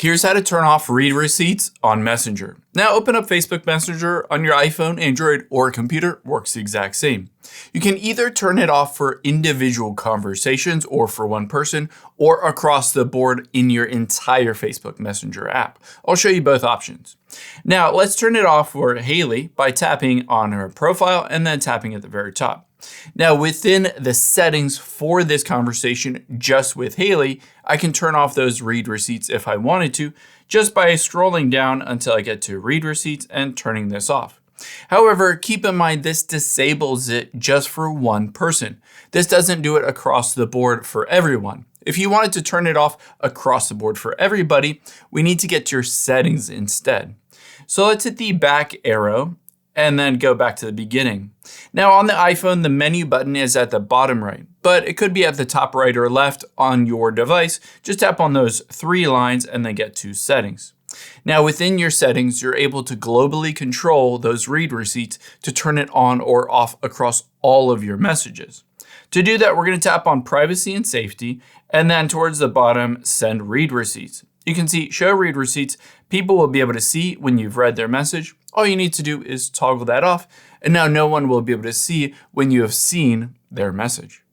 Here's how to turn off read receipts on Messenger. Now open up Facebook Messenger on your iPhone, Android, or computer. Works the exact same. You can either turn it off for individual conversations or for one person, or across the board in your entire Facebook Messenger app. I'll show you both options. Now let's turn it off for Haley by tapping on her profile and then tapping at the very top. Now within the settings for this conversation just with Haley, I can turn off those read receipts if I wanted to, just by scrolling down until I get to read receipts and turning this off. However, keep in mind this disables it just for one person. This doesn't do it across the board for everyone. If you wanted to turn it off across the board for everybody, we need to get to your settings instead. So let's hit the back arrow and then go back to the beginning. Now on the iPhone, the menu button is at the bottom right, but it could be at the top right or left on your device. Just tap on those three lines and then get to settings. Now within your settings, you're able to globally control those read receipts to turn it on or off across all of your messages. To do that, we're going to tap on privacy and safety, and then towards the bottom, send read receipts. You can see show read receipts. People will be able to see when you've read their message. All you need to do is toggle that off, and now no one will be able to see when you have seen their message.